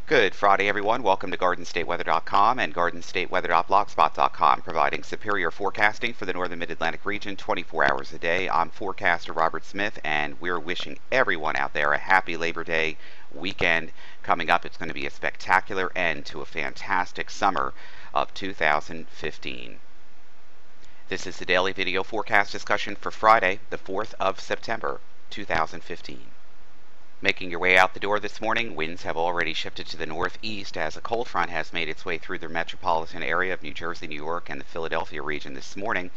Good Friday, everyone. Welcome to GardenStateWeather.com and GardenStateWeather.blogspot.com, providing superior forecasting for the northern mid-Atlantic region 24 hours a day. I'm forecaster Robert Smith, and we're wishing everyone out there a happy Labor Day weekend coming up. It's going to be a spectacular end to a fantastic summer of 2015. This is the daily video forecast discussion for Friday, the 4th of September, 2015. Making your way out the door this morning, winds have already shifted to the northeast as a cold front has made its way through the metropolitan area of New Jersey, New York, and the Philadelphia region this morning.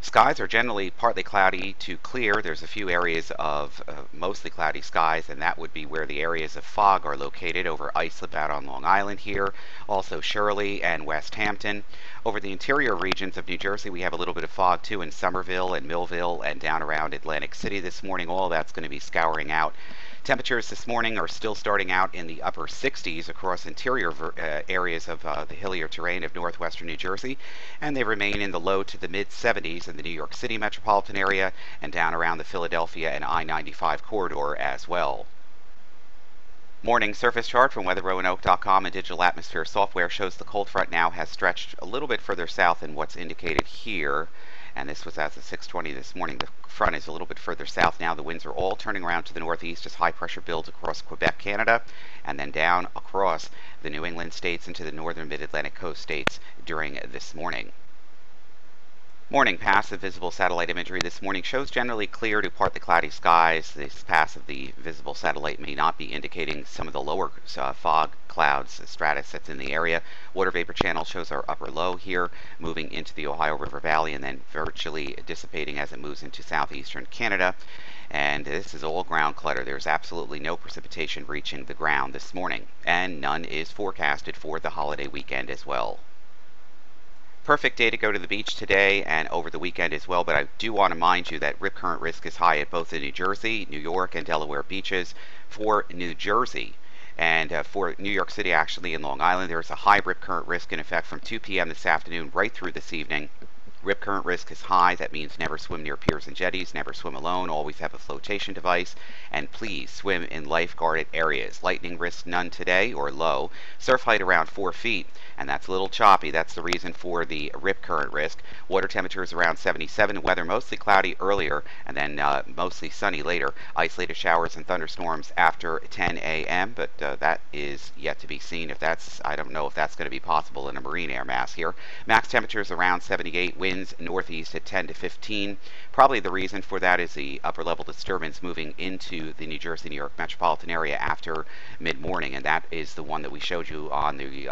Skies are generally partly cloudy to clear. There's a few areas of mostly cloudy skies, and that would be where the areas of fog are located over Islip out on Long Island here, also Shirley and West Hampton. Over the interior regions of New Jersey, we have a little bit of fog too in Somerville and Millville and down around Atlantic City this morning. All that's going to be scouring out. Temperatures this morning are still starting out in the upper 60s across interior areas of the hillier terrain of northwestern New Jersey, and they remain in the low to the mid 70s in the New York City metropolitan area and down around the Philadelphia and I-95 corridor as well. Morning surface chart from WeatherRoanoke.com and Digital Atmosphere Software shows the cold front now has stretched a little bit further south than what's indicated here. And this was as of 6:20 this morning. The front is a little bit further south now. The winds are all turning around to the northeast as high pressure builds across Quebec, Canada, and then down across the New England states into the northern mid-Atlantic coast states during this morning. Morning pass of visible satellite imagery this morning shows generally clear to partly cloudy skies. This pass of the visible satellite may not be indicating some of the lower fog clouds stratus that's in the area. Water vapor channel shows our upper low here, moving into the Ohio River Valley and then virtually dissipating as it moves into southeastern Canada. And this is all ground clutter. There's absolutely no precipitation reaching the ground this morning, and none is forecasted for the holiday weekend as well. Perfect day to go to the beach today and over the weekend as well, but I do want to remind you that rip current risk is high at both the New Jersey, New York, and Delaware beaches. For New Jersey and for New York City, actually, in Long Island, there's a high rip current risk in effect from 2 p.m. this afternoon right through this evening. Rip current risk is high. That means never swim near piers and jetties, never swim alone, always have a flotation device, and please swim in lifeguarded areas. Lightning risk none today or low. Surf height around 4 feet, and that's a little choppy. That's the reason for the rip current risk. Water temperatures around 77. Weather mostly cloudy earlier and then mostly sunny later. Isolated showers and thunderstorms after 10 a.m., but that is yet to be seen. I don't know if that's going to be possible in a marine air mass here. Max temperatures around 78. Winds northeast at 10 to 15. Probably the reason for that is the upper level disturbance moving into the New Jersey, New York metropolitan area after mid-morning, and that is the one that we showed you on the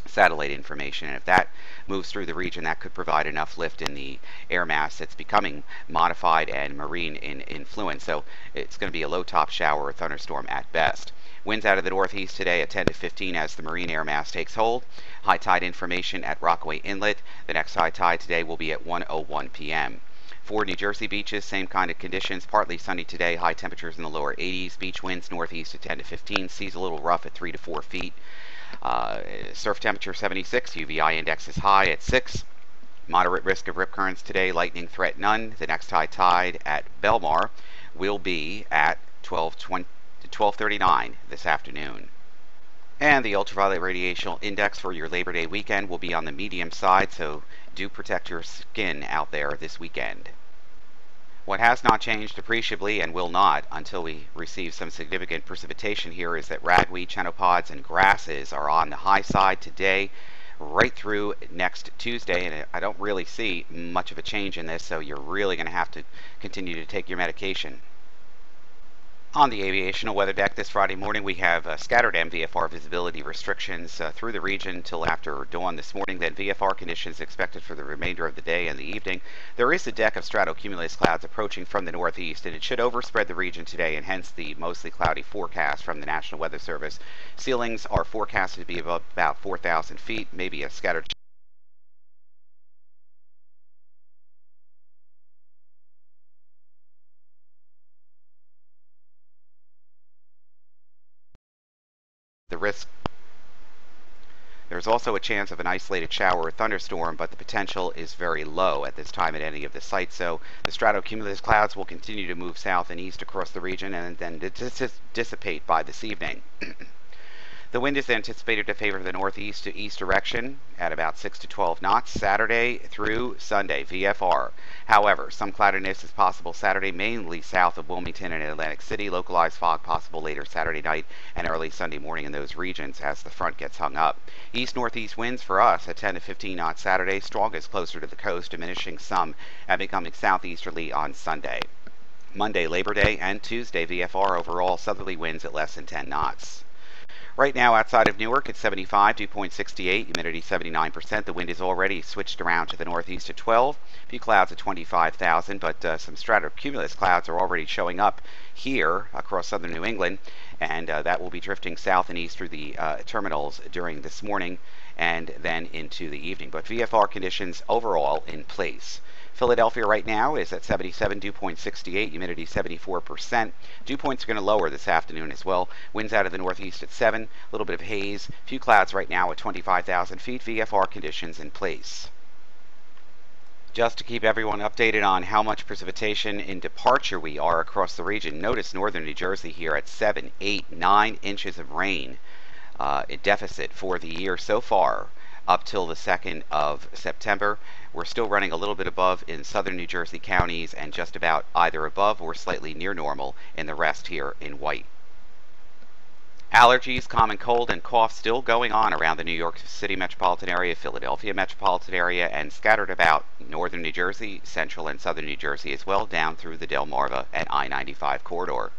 satellite information. And if that moves through the region, that could provide enough lift in the air mass that's becoming modified and marine in influence. So it's going to be a low top shower or thunderstorm at best. Winds out of the northeast today at 10 to 15 as the marine air mass takes hold. High tide information at Rockaway Inlet. The next high tide today will be at 1:01 p.m. For New Jersey beaches, same kind of conditions. Partly sunny today. High temperatures in the lower 80s. Beach winds northeast at 10 to 15. Seas a little rough at 3 to 4 feet. Surf temperature 76. UVI index is high at 6. Moderate risk of rip currents today. Lightning threat none. The next high tide at Belmar will be at 12:39 this afternoon. And the ultraviolet radiation index for your Labor Day weekend will be on the medium side, so do protect your skin out there this weekend. What has not changed appreciably and will not until we receive some significant precipitation here is that ragweed, chenopod's, and grasses are on the high side today right through next Tuesday, and I don't really see much of a change in this, so you're really going to have to continue to take your medication. On the aviational weather deck this Friday morning, we have scattered MVFR visibility restrictions through the region until after dawn this morning. Then VFR conditions expected for the remainder of the day and the evening. There is a deck of stratocumulus clouds approaching from the northeast, and it should overspread the region today, and hence the mostly cloudy forecast from the National Weather Service. Ceilings are forecasted to be above about 4,000 feet, maybe a scattered the risk. There's also a chance of an isolated shower or thunderstorm, but the potential is very low at this time at any of the sites. So the stratocumulus clouds will continue to move south and east across the region and then dissipate by this evening. The wind is anticipated to favor the northeast to east direction at about 6 to 12 knots Saturday through Sunday, VFR. However, some cloudiness is possible Saturday, mainly south of Wilmington and Atlantic City. Localized fog possible later Saturday night and early Sunday morning in those regions as the front gets hung up. East-northeast winds for us at 10 to 15 knots Saturday, strongest closer to the coast, diminishing some and becoming southeasterly on Sunday. Monday, Labor Day, and Tuesday, VFR overall southerly winds at less than 10 knots. Right now outside of Newark, it's 75, dew point 68, humidity 79%. The wind is already switched around to the northeast at 12. A few clouds at 25,000, but some stratocumulus clouds are already showing up here across southern New England, and that will be drifting south and east through the terminals during this morning and then into the evening. But VFR conditions overall in place. Philadelphia right now is at 77, dew point 68, humidity 74%. Dew points are going to lower this afternoon as well. Winds out of the northeast at 7, a little bit of haze. Few clouds right now at 25,000 feet. VFR conditions in place. Just to keep everyone updated on how much precipitation in departure we are across the region, notice northern New Jersey here at 7, 8, 9 inches of rain in deficit for the year so far up till the 2nd of September. We're still running a little bit above in southern New Jersey counties and just about either above or slightly near normal in the rest here in white. Allergies, common cold, and cough still going on around the New York City metropolitan area, Philadelphia metropolitan area, and scattered about northern New Jersey, central and southern New Jersey as well, down through the Delmarva and I-95 corridor.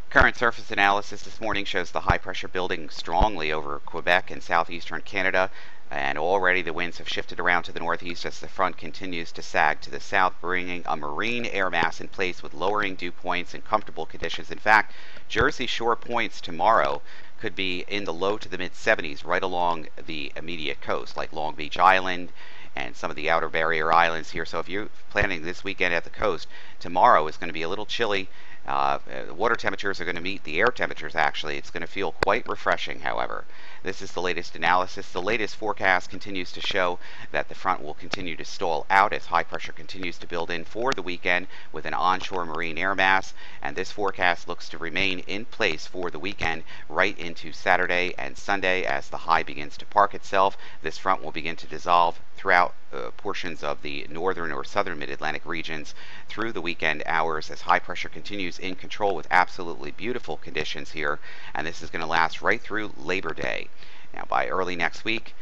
Current surface analysis this morning shows the high pressure building strongly over Quebec and southeastern Canada, and already the winds have shifted around to the northeast as the front continues to sag to the south, bringing a marine air mass in place with lowering dew points and comfortable conditions. In fact, Jersey Shore points tomorrow could be in the low to the mid 70s right along the immediate coast, like Long Beach Island and some of the outer barrier islands here. So if you're planning this weekend at the coast, tomorrow is going to be a little chilly. The water temperatures are going to meet the air temperatures, actually. It's going to feel quite refreshing, however. This is the latest analysis. The latest forecast continues to show that the front will continue to stall out as high pressure continues to build in for the weekend with an onshore marine air mass, and this forecast looks to remain in place for the weekend right into Saturday and Sunday as the high begins to park itself. This front will begin to dissolve throughout portions of the northern or southern mid-Atlantic regions through the weekend hours as high pressure continues in control with absolutely beautiful conditions here, and this is going to last right through Labor Day. Now by early next week,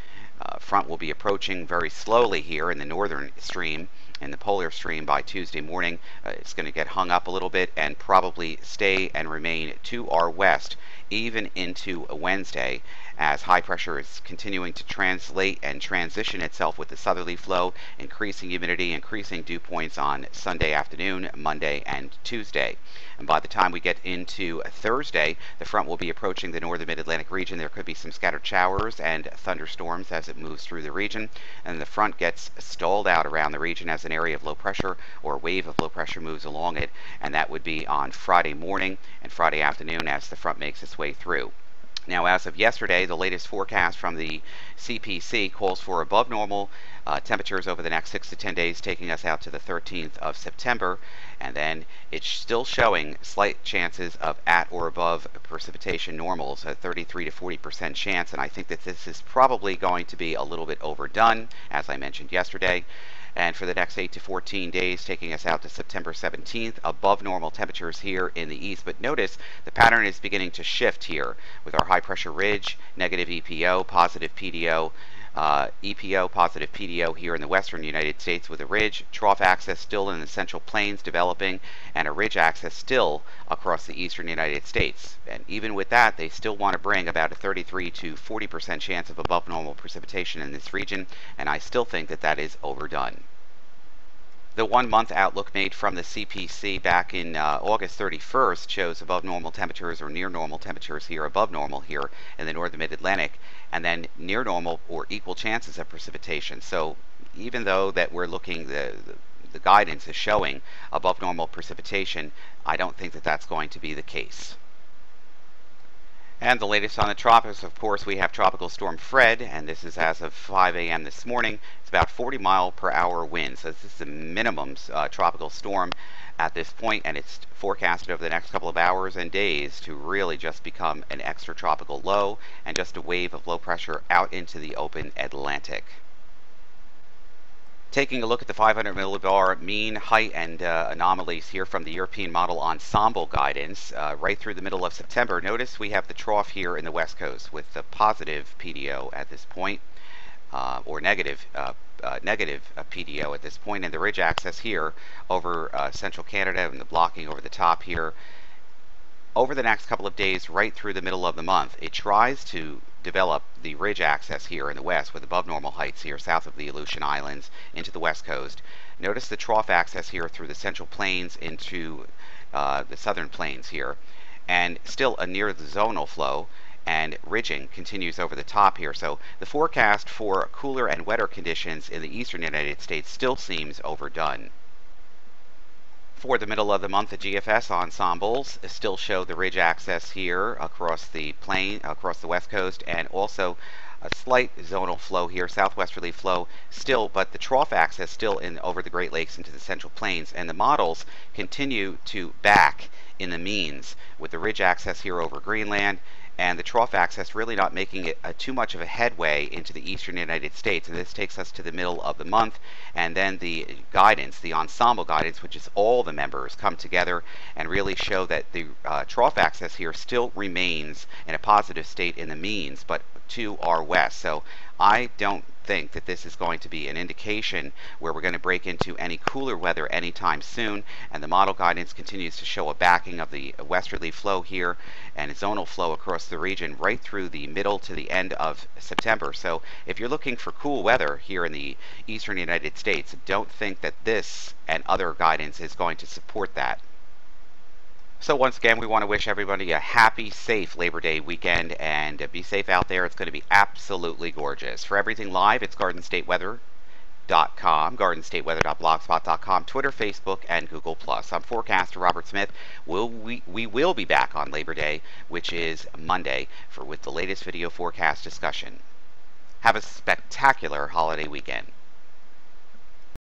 front will be approaching very slowly here in the northern stream. In the polar stream by Tuesday morning, it's going to get hung up a little bit and probably stay and remain to our west even into a Wednesday as high pressure is continuing to translate and transition itself with the southerly flow, increasing humidity, increasing dew points on Sunday afternoon, Monday, and Tuesday. And by the time we get into Thursday, the front will be approaching the northern mid-Atlantic region. There could be some scattered showers and thunderstorms as it moves through the region, and the front gets stalled out around the region as an area of low pressure or a wave of low pressure moves along it, and that would be on Friday morning and Friday afternoon as the front makes its way through. Now, as of yesterday, the latest forecast from the CPC calls for above normal temperatures over the next 6 to 10 days, taking us out to the 13th of September. And then it's still showing slight chances of at or above precipitation normals, a 33 to 40% chance. And I think that this is probably going to be a little bit overdone, as I mentioned yesterday. And for the next 8 to 14 days, taking us out to September 17th, above normal temperatures here in the east. But notice the pattern is beginning to shift here with our high pressure ridge, negative EPO, positive PDO, EPO, positive PDO here in the western United States with a ridge, trough axis still in the central plains developing, and a ridge axis still across the eastern United States. And even with that, they still want to bring about a 33 to 40% chance of above normal precipitation in this region, and I still think that that is overdone. The 1 month outlook made from the CPC back in August 31st shows above normal temperatures or near normal temperatures here, above normal here in the northern mid-Atlantic, and then near normal or equal chances of precipitation. So even though that we're looking, the guidance is showing above normal precipitation, I don't think that that's going to be the case. And the latest on the tropics, of course, we have Tropical Storm Fred, and this is as of 5 a.m. this morning. It's about 40 mile per hour winds. So this is the minimum tropical storm at this point, and it's forecasted over the next couple of hours and days to really just become an extratropical low and just a wave of low pressure out into the open Atlantic. Taking a look at the 500 millibar mean height and anomalies here from the European model ensemble guidance right through the middle of September. Notice we have the trough here in the West Coast with the positive PDO at this point, or negative PDO at this point, and the ridge axis here over central Canada and the blocking over the top here. Over the next couple of days, right through the middle of the month, it tries to develop the ridge axis here in the west with above normal heights here south of the Aleutian Islands into the west coast. Notice the trough axis here through the central plains into the southern plains here, and still a near the zonal flow, and ridging continues over the top here. So the forecast for cooler and wetter conditions in the eastern United States still seems overdone. For the middle of the month, the GFS ensembles still show the ridge axis here across the plain, across the west coast, and also a slight zonal flow here, southwesterly flow still, but the trough axis still in over the Great Lakes into the central plains, and the models continue to back in the means with the ridge axis here over Greenland and the trough axis really not making it too much of a headway into the eastern United States. And this takes us to the middle of the month, and then the guidance, the ensemble guidance, which is all the members come together and really show that the trough axis here still remains in a positive state in the means, but to our west. So I don't think that this is going to be an indication where we're going to break into any cooler weather anytime soon, and the model guidance continues to show a backing of the westerly flow here and zonal flow across the region right through the middle to the end of September. So if you're looking for cool weather here in the eastern United States, don't think that this and other guidance is going to support that. So once again, we want to wish everybody a happy, safe Labor Day weekend, and be safe out there. It's going to be absolutely gorgeous. For everything live, it's GardenStateWeather.com, GardenStateWeather.blogspot.com, Twitter, Facebook, and Google+. I'm forecaster Robert Smith. We will be back on Labor Day, which is Monday, with the latest video forecast discussion. Have a spectacular holiday weekend.